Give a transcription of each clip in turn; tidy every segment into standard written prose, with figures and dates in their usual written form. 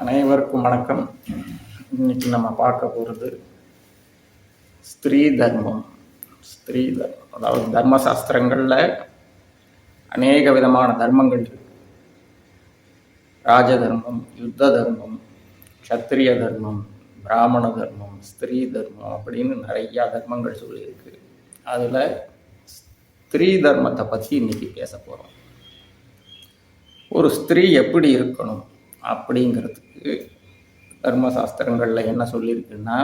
அனைவருக்கும் வணக்கம். இன்னைக்கு நம்ம பார்க்க போகிறது ஸ்திரீ தர்மம். அதாவது தர்மசாஸ்திரங்களில் அநேக விதமான தர்மங்கள் இருக்கு. ராஜ தர்மம், யுத்த தர்மம், க்ஷத்திரிய தர்மம், பிராமண தர்மம், ஸ்திரீ தர்மம் அப்படின்னு நிறையா தர்மங்கள் சொல்லியிருக்கு. அதில் ஸ்திரீ தர்மத்தை பற்றி இன்னைக்கு பேச போகிறோம். ஒரு ஸ்திரீ எப்படி இருக்கணும் அப்படிங்கிறதுக்கு தர்மசாஸ்திரங்களில் என்ன சொல்லியிருக்குன்னா,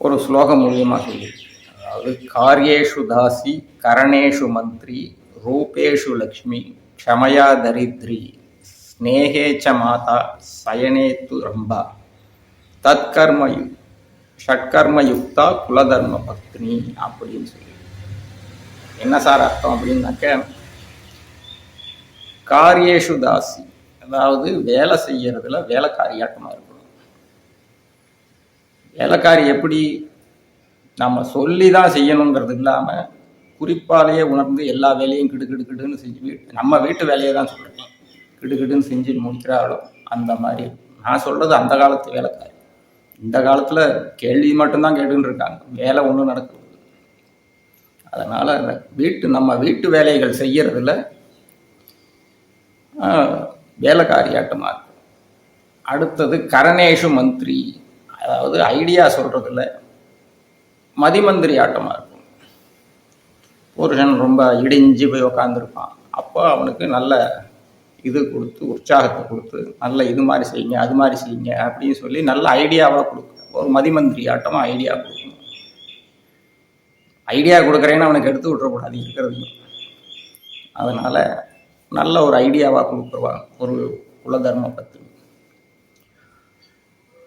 ஒரு ஸ்லோகம் மூலியமாக சொல்லியிருக்கு. அதாவது காரியேஷு தாசி, கரணேஷு மந்திரி, ரூபேஷு லக்ஷ்மி, க்ஷமயா தரித்ரி, ஸ்நேகேச்ச மாதா, சயனேத்து ரம்பா, ஷட்கர்மயுக்தா குலதர்ம பத்னி அப்படின்னு சொல்லி. என்ன சார் அர்த்தம் அப்படின்னாக்க, காரியேஷு தாசி, அதாவது வேலை செய்யறதுல வேலைக்காரியாட்டமாக இருக்கணும். வேலைக்காரி எப்படி நம்ம சொல்லி தான் செய்யணுங்கிறது இல்லாமல் குறிப்பாலேயே உணர்ந்து எல்லா வேலையும் கிடுக்கிடுன்னு செஞ்சு நம்ம வீட்டு வேலையை தான் சொல்கிறேன், கிடுக்கிடுன்னு செஞ்சு முடிக்கிறாளோ அந்த மாதிரி. நான் சொல்கிறது அந்த காலத்து வேலைக்காரி. இந்த காலத்தில் கேள்வி மட்டும்தான் கேட்டுன்னு இருக்காங்க, வேலை ஒன்றும் நடக்குது. அதனால் நம்ம வீட்டு வேலைகள் செய்யறதுல வேலைக்காரியாட்டமாக இருக்கும். அடுத்தது கரணேஷு மந்திரி, அதாவது ஐடியா சொல்கிறதுல மதிமந்திரி ஆட்டமாக இருக்கும். புருஷன் ரொம்ப இடிஞ்சு போய் உக்காந்துருப்பான், அப்போ அவனுக்கு நல்ல இது கொடுத்து, உற்சாகத்தை கொடுத்து, நல்ல இது மாதிரி செய்யுங்க, அது மாதிரி செய்யுங்க அப்படின்னு சொல்லி நல்ல ஐடியாவாக கொடுக்கணும். ஒரு மதிமந்திரி ஆட்டமாக ஐடியா கொடுக்கணும். ஐடியா கொடுக்குறேன்னு அவனுக்கு எடுத்து விட்டுறக்கூடாது இருக்கிறதையும். அதனால் நல்ல ஒரு ஐடியாவாக கொடுக்குறவா ஒரு குலதர்ம பத்னி.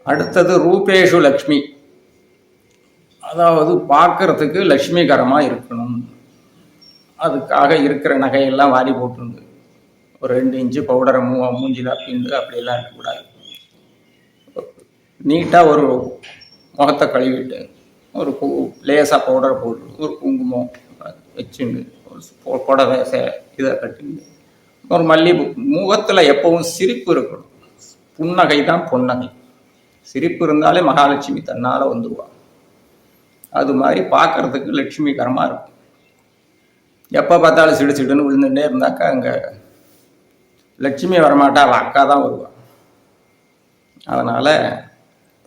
அடுத்தது ரூபேஷு லக்ஷ்மி, அதாவது பார்க்கறதுக்கு லக்ஷ்மிகரமாக இருக்கணும். அதுக்காக இருக்கிற நகையெல்லாம் வாரி போட்டுருந்து ஒரு 2 இன்ச்சு பவுடரை மூஞ்சில பிண்டு அப்படியெல்லாம் இருக்கக்கூடாது. நீட்டாக ஒரு முகத்தை கழுவிட்டு ஒரு லேசாக பவுடரை போட்டு ஒரு குங்குமம் வச்சுண்டு ஒரு புடவை இதை கட்டிண்டு ஒரு மல்லிகைப்பூ, முகத்தில் எப்பவும் சிரிப்பு இருக்கணும். புன்னகை தான் பொன்னகை. சிரிப்பு இருந்தாலே மகாலட்சுமி தன்னால் வந்துடுவாள். அது மாதிரி பார்க்கறதுக்கு லட்சுமிகரமாக இருக்கும். எப்போ பார்த்தாலும் சிடுன்னு விழுந்துட்டே இருந்தாக்கா அங்கே லட்சுமி வரமாட்டா, அவள் அக்கா தான் வருவாள். அதனால்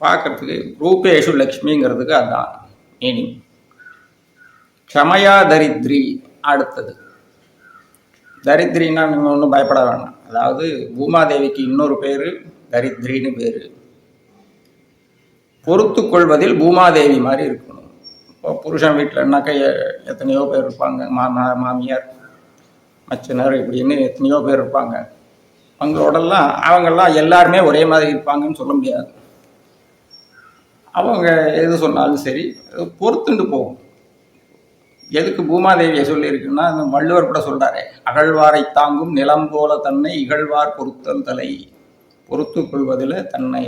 பார்க்கறதுக்கு ரூபேஷு லக்ஷ்மிங்கிறதுக்கு அதுதான் மீனிங். க்ஷமயா தரித்ரி, அடுத்தது தரித்ரின்னா நீங்கள் ஒன்றும் பயப்பட வேணாம். அதாவது பூமாதேவிக்கு இன்னொரு பேர் தரித்ரின்னு பேர். பொறுத்து கொள்வதில் பூமாதேவி மாதிரி இருக்கணும். இப்போ புருஷன் வீட்டில்னாக்கா எத்தனையோ பேர் இருப்பாங்க, மாமியார், மச்சனர் இப்படின்னு எத்தனையோ பேர் இருப்பாங்க. அவங்கெல்லாம் எல்லாருமே ஒரே மாதிரி இருப்பாங்கன்னு சொல்ல முடியாது. அவங்க எது சொன்னாலும் சரி பொறுத்துண்டு போகும். எதுக்கு பூமாதேவியை சொல்லியிருக்குன்னா, அந்த வள்ளுவர் கூட சொல்றாரு, அகழ்வாரை தாங்கும் நிலம் போல தன்னை இகழ்வார் பொறுத்தல் தலை. பொறுத்து கொள்வதில் தன்னை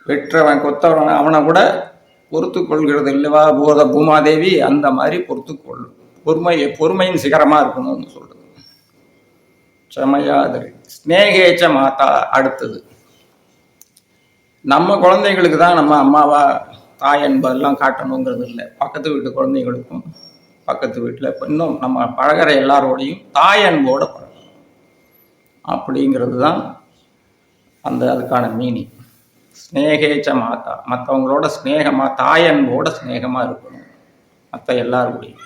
வெற்றவன் கொத்தவன் அவனை கூட பொறுத்து கொள்கிறது இல்லவா பூமாதேவி, அந்த மாதிரி பொறுத்துக்கொள். பொறுமையின் சிகரமா இருக்கணும்னு சொல்றது. சமயாதரி ஸ்நேகேச்ச மாதா, அடுத்தது நம்ம குழந்தைங்களுக்கு தான் நம்ம அம்மாவா தாய் என்பதெல்லாம் காட்டணுங்கிறது இல்லை. பக்கத்து வீட்டு குழந்தைங்களுக்கும் பக்கத்து வீட்டில் இன்னும் நம்ம பழகிற எல்லாரோடையும் தாய் அன்போடு பழகணும் அப்படிங்கிறது தான் அதுக்கான மீனிங். ஸ்நேகேச்ச மாதா, மற்றவங்களோட ஸ்நேகமாக, தாய் அன்போட ஸ்நேகமாக இருக்கணும் மற்ற எல்லாரோடையும்.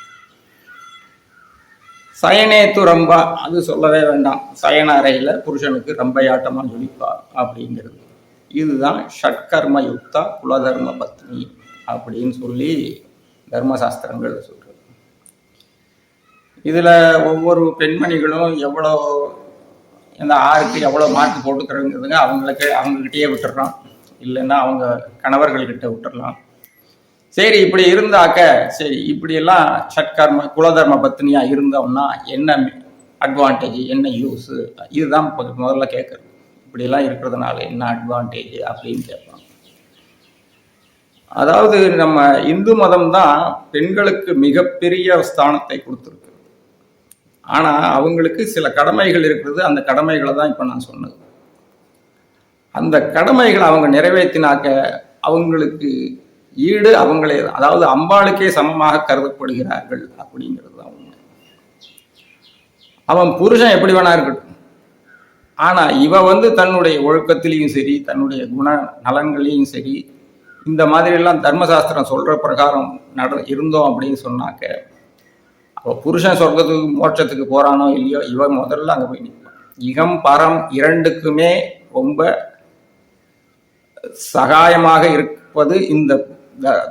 சயனேத்து ரம்பா, அது சொல்லவே வேண்டாம். சயன அறையில் புருஷனுக்கு ரம்பையாட்டமாக ஜொலிப்பா அப்படிங்கிறது. இதுதான் ஷட்கர்மயுக்தா குலதர்ம பத்னி அப்படின்னு சொல்லி தர்மசாஸ்திரங்கள் சொல்றது. இதில் ஒவ்வொரு பெண்மணிகளும் எவ்வளோ இந்த ஆருக்கு எவ்வளோ மார்க் போட்டுக்கிறதுங்க அவங்ககிட்டயே விட்டுடுறோம், இல்லைன்னா அவங்க கணவர்கள்கிட்ட விட்டுடலாம். சரி, இப்படி இருந்தாக்க சரி, இப்படியெல்லாம் ஷட்கர்ம குலதர்ம பத்னியாக இருந்தோம்னா என்ன அட்வான்டேஜ், என்ன யூஸு, இதுதான் முதல்ல கேட்குறது. இப்படியெல்லாம் இருக்கிறதுனால என்ன அட்வான்டேஜ் அப்படின்னு கேட்பாங்க. அதாவது நம்ம இந்து மதம் தான் பெண்களுக்கு மிகப்பெரிய ஸ்தானத்தை கொடுத்துருக்கு. ஆனால் அவங்களுக்கு சில கடமைகள் இருக்கிறது. அந்த கடமைகளை தான் இப்போ நான் சொன்னது. அந்த கடமைகளை அவங்க நிறைவேற்றினாக்க அவங்களுக்கு ஈடு அவங்களே, அதாவது அம்பாளுக்கே சமமாக கருதப்படுகிறார்கள் அப்படிங்கிறது தான் உண்மை. அவன் புருஷன் எப்படி வேணா இருக்கட்டும், ஆனா இவ தன்னுடைய ஒழுக்கத்திலையும் சரி, தன்னுடைய குண நலன்களையும் சரி, இந்த மாதிரி எல்லாம் தர்மசாஸ்திரம் சொல்ற பிரகாரம் இருந்தோம் அப்படின்னு சொன்னாக்க, அவ புருஷன் சொர்க்கத்துக்கு மோட்சத்துக்கு போறானோ இல்லையோ, இவ முதல்ல அங்க போய் நிற்பான். இகம் பரம் இரண்டுக்குமே ரொம்ப சகாயமாக இருப்பது இந்த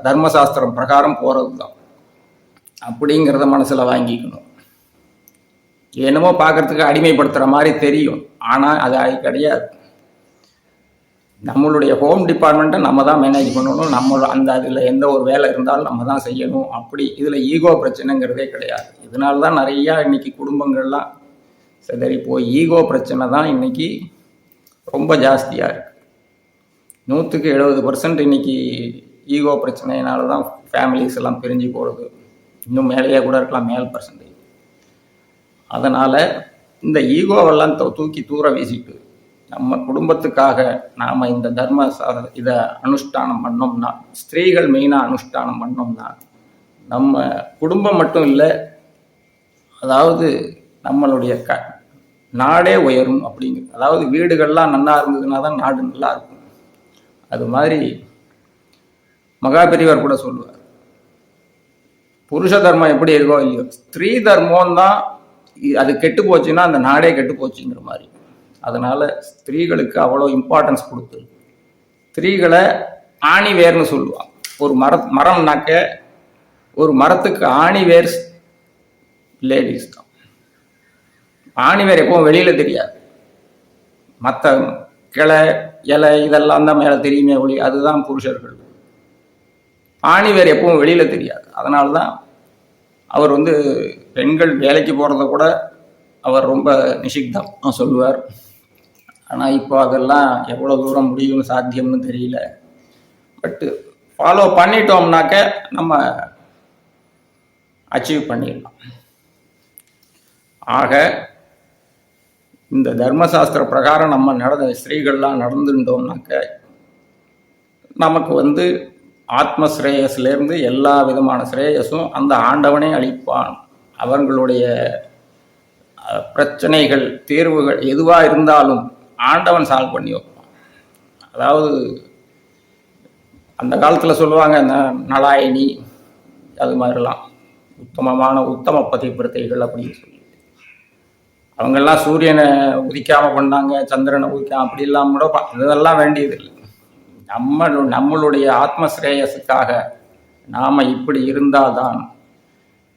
தர்மசாஸ்திரம் பிரகாரம் போறது தான் அப்படிங்கிறத மனசுல வாங்கிக்கணும். என்னமோ பார்க்கறதுக்கு அடிமைப்படுத்துற மாதிரி தெரியும், ஆனா அது கிடையாது. நம்மளுடைய ஹோம் டிபார்ட்மெண்ட்டை நம்ம தான் மேனேஜ் பண்ணணும். நம்ம அந்த அதில் எந்த ஒரு வேலை இருந்தாலும் நம்ம தான் செய்யணும். அப்படி இதில் ஈகோ பிரச்சனைங்கிறதே கிடையாது. இதனால தான் நிறையா இன்னைக்கு குடும்பங்கள்லாம் சரி போய் ஈகோ பிரச்சனை தான் இன்னைக்கு ரொம்ப ஜாஸ்தியாக இருக்கு. 170% இன்னைக்கு ஈகோ பிரச்சனையினால தான் ஃபேமிலிஸ் எல்லாம் பிரிஞ்சு போகிறது. இன்னும் மேலேயே கூட இருக்கலாம், மேல் பர்சன்டேஜ். அதனால் இந்த ஈகோவெல்லாம் தூக்கி தூர வீசிட்டு நம்ம குடும்பத்துக்காக நாம் இந்த தர்ம இதை அனுஷ்டானம் பண்ணோம்னா, ஸ்திரீகள் மெயினாக அனுஷ்டானம் பண்ணோம்னா நம்ம குடும்பம் மட்டும் இல்லை, அதாவது நம்மளுடைய நாடே உயரும் அப்படிங்கிறது. அதாவது வீடுகள்லாம் நல்லா இருந்ததுன்னா தான் நாடு நல்லா இருக்கும். அது மாதிரி மகாபெரிவர் கூட சொல்லுவார், புருஷ தர்மம் எப்படி இருக்கோ இல்லையோ, ஸ்திரீ தர்மம் தான் அது கெட்டு போச்சுன்னா அந்த நாடே கெட்டு போச்சுங்கிற மாதிரி. அதனால ஸ்திரீகளுக்கு அவ்வளோ இம்பார்ட்டன்ஸ் கொடுத்து ஸ்திரீகளை ஆணி வேர்னு சொல்லுவாங்க. ஒரு மரம்னாக்க ஒரு மரத்துக்கு ஆணி வேர் லேடிஸ் தான். ஆணி வேர் எப்பவும் வெளியில தெரியாது, மற்ற கிளை இலை இதெல்லாம் தான் மேலே தெரியுமே ஒளி, அதுதான் புருஷர்கள். ஆணி வேர் எப்பவும் வெளியில தெரியாது. அதனால தான் அவர் பெண்கள் வேலைக்கு போகிறத கூட அவர் ரொம்ப நிஷிக்தம் சொல்லுவார். ஆனால் இப்போ அதெல்லாம் எவ்வளோ தூரம் முடியும்னு சாத்தியம்னு தெரியல. பட்டு ஃபாலோ பண்ணிட்டோம்னாக்க நம்ம அச்சீவ் பண்ணிடலாம். ஆக இந்த தர்மசாஸ்திர பிரகாரம் நம்ம ஸ்திரீகள்லாம் நடந்துட்டோம்னாக்க நமக்கு ஆத்மஸ்ரேயஸ்லேருந்து எல்லா விதமான ஸ்ரேயஸும் அந்த ஆண்டவனே அளிப்பான். அவர்களுடைய பிரச்சனைகள் தீர்வுகள் எதுவாக இருந்தாலும் ஆண்டவன் சால்வ் பண்ணி வைப்பான். அதாவது அந்த காலத்தில் சொல்லுவாங்க, நலாயினி அது மாதிரிலாம் உத்தமமான உத்தம பதிவிரதைகள் அப்படின்னு சொல்லி. அவங்கெல்லாம் சூரியனை உதிக்காமல் பண்ணாங்க, சந்திரனை உதிக்காம அப்படி இல்லாம கூட இதெல்லாம் வேண்டியதில்லை. நம்மளுடைய ஆத்மஸ்ரேயஸுக்காக நாம் இப்படி இருந்தால்தான்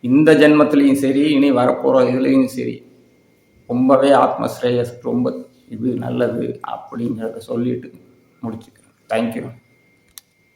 இந்த ஜென்மத்திலையும் சரி, இனி வரப்போகிற இதுலேயும் சரி, ரொம்பவே ஆத்மஸ்ரேயஸ் ரொம்ப இது நல்லது அப்படிங்கிறத சொல்லிட்டு முடிச்சுக்கிறேன். தேங்க்யூ.